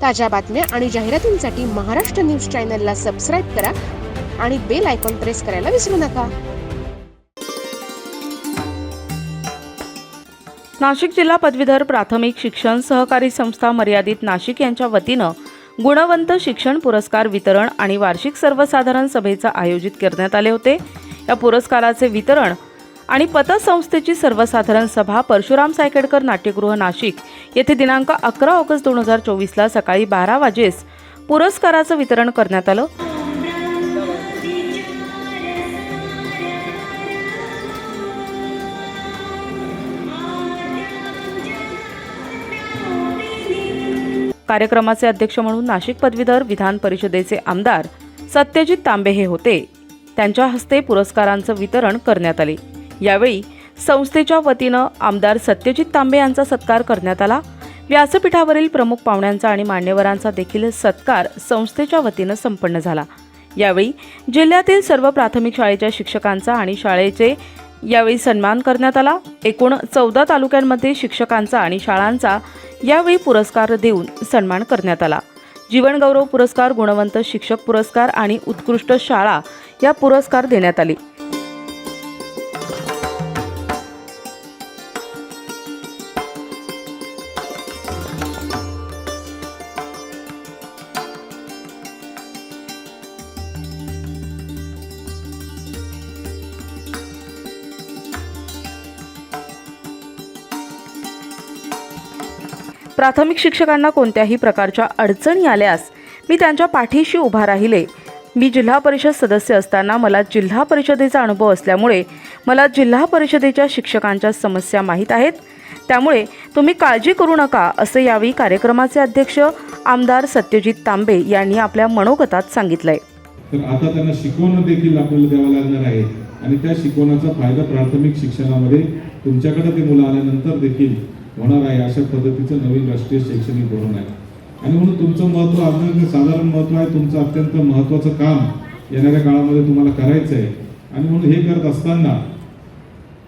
ताज्या बातम्या आणि जाहिरातींसाठी महाराष्ट्र न्यूज चॅनलला सबस्क्राईब करा आणि बेल आयकॉन प्रेस करायला विसरू नका। नाशिक जिल्हा पदवीधर प्राथमिक शिक्षण सहकारी संस्था मर्यादित नाशिक यांच्या वतीनं गुणवंत शिक्षण पुरस्कार वितरण आणि वार्षिक सर्वसाधारण सभेचं आयोजित करण्यात आले होते। या पुरस्काराचे वितरण आणि पतसंस्थेची सर्वसाधारण सभा परशुराम सायकेडकर नाट्यगृह नाशिक येथे दिनांक 11 ऑगस्ट 2024 ला सकाळी 12 वाजेस पुरस्काराचं वितरण करण्यात आलं। कार्यक्रमाचे अध्यक्ष म्हणून नाशिक पदवीधर विधान परिषदेचे आमदार सत्यजित तांबे हे होते। त्यांच्या हस्ते पुरस्कारांचं वितरण करण्यात आले। यावेळी संस्थेच्या वतीनं आमदार सत्यजित तांबे यांचा सत्कार करण्यात आला। व्यासपीठावरील प्रमुख पाहुण्यांचा आणि मान्यवरांचा देखील सत्कार संस्थेच्या वतीनं संपन्न झाला। यावेळी जिल्ह्यातील सर्व प्राथमिक शाळेच्या शिक्षकांचा आणि शाळेचे यावेळी सन्मान करण्यात आला। एकूण 14 तालुक्यांमध्ये शिक्षकांचा आणि शाळांचा यावेळी पुरस्कार देऊन सन्मान करण्यात आला। जीवन गौरव पुरस्कार, गुणवंत शिक्षक पुरस्कार आणि उत्कृष्ट शाळा या पुरस्कार देण्यात आले। प्राथमिक शिक्षकांना कोणत्याही प्रकारच्या अडचणी आल्यास मी त्यांच्या पाठीशी उभा राहिले। मी जिल्हा परिषद सदस्य असताना मला जिल्हा परिषदेचा अनुभव असल्यामुळे मला जिल्हा परिषदेच्या शिक्षकांच्या समस्या माहीत आहेत, त्यामुळे तुम्ही काळजी करू नका, असे यावेळी कार्यक्रमाचे अध्यक्ष आमदार सत्यजित तांबे यांनी आपल्या मनोगतात सांगितलंय। तर आता त्यांना शिकवणं देखील आपल्याला द्यावं लागणार आहे आणि त्या शिकवण्याचा फायदा प्राथमिक शिक्षणामध्ये तुमच्याकडे ते मुलं आल्यानंतर देखील होणार आहे। अशा पद्धतीचं नवीन राष्ट्रीय शैक्षणिक धोरण आहे आणि म्हणून तुमचं महत्त्व अगदी साधारण महत्त्व आहे। तुमचं अत्यंत महत्त्वाचं काम येणाऱ्या काळामध्ये तुम्हाला करायचं आहे आणि म्हणून हे करत असताना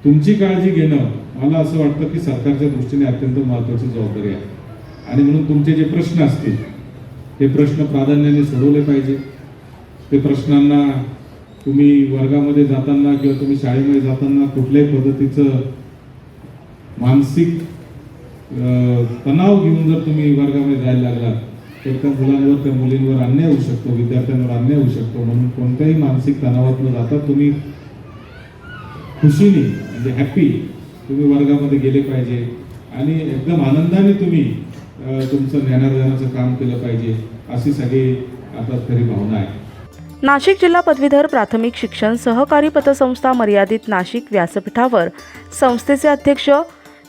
तुमची काळजी घेणं मला असं वाटतं की सरकारच्या दृष्टीने अत्यंत महत्त्वाची जबाबदारी आहे आणि म्हणून तुमचे जे प्रश्न असतील ते प्रश्न प्राधान्याने सोडवले पाहिजे। ते प्रश्नांना तुम्ही वर्गामध्ये जाताना किंवा तुम्ही शाळेमध्ये जाताना कुठल्याही पद्धतीचं मानसिक तणाव घेऊन जर तुम्ही वर्गामध्ये जायला लागला तर त्या मुलांवर त्या मुलींवर अन्याय होऊ शकतो, विद्यार्थ्यांवर अन्याय होऊ शकतो। म्हणून कोणत्याही मानसिक तणावात न जाता तुम्ही खुशीने म्हणजे हॅपी तुम्ही वर्गामध्ये गेले पाहिजे आणि एकदम आनंदाने तुम्ही तुमचं ज्ञानार्जनाचं काम केलं पाहिजे, अशी सगळी आता खरी भावना आहे। नाशिक जिल्हा पदवीधर प्राथमिक शिक्षण सहकारी पतसंस्था मर्यादित नाशिक व्यासपीठावर संस्थेचे अध्यक्ष,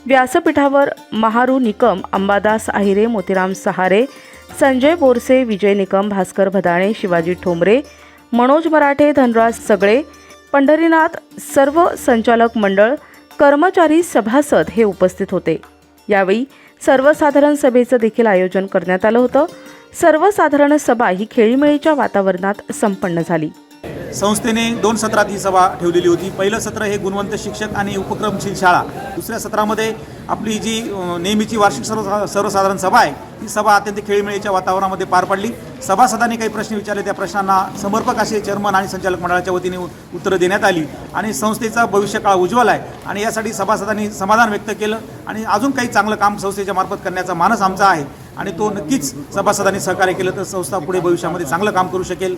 व्यासपीठावर महारू निकम, अंबादास आहिरे, मोतीराम सहारे, संजय बोरसे, विजय निकम, भास्कर भदाणे, शिवाजी ठोंबरे, मनोज मराठे, धनराज सगळे, पंढरीनाथ, सर्व संचालक मंडळ, कर्मचारी, सभासद हे उपस्थित होते। यावेळी सर्वसाधारण सभेचं देखील आयोजन करण्यात आलं होतं। सर्वसाधारण सभा ही खेळीमेळीच्या वातावरणात संपन्न झाली। संस्थेने 2 सत्रात ही सभा ठेवलेली होती। पहिलं सत्र हे गुणवंत शिक्षक आणि उपक्रमशील शाळा, दुसऱ्या सत्रामध्ये आपली जी नेहमीची वार्षिक सर्वसाधारण सभा आहे ही सभा अत्यंत खेळीमेळीच्या वातावरणामध्ये पार पडली। सभासदांनी काही प्रश्न विचारले, त्या प्रश्नांना समर्पक असे चेअरमन आणि संचालक मंडळाच्या वतीने उत्तरं देण्यात आली आणि संस्थेचा भविष्यकाळ उज्ज्वल आहे आणि यासाठी सभासदांनी समाधान व्यक्त केलं आणि अजून काही चांगलं काम संस्थेच्या मार्फत करण्याचा मानस आमचा आहे आणि तो नक्कीच सभासदांनी सहकार्य केलं तर संस्था पुढे भविष्यामध्ये चांगलं काम करू शकेल।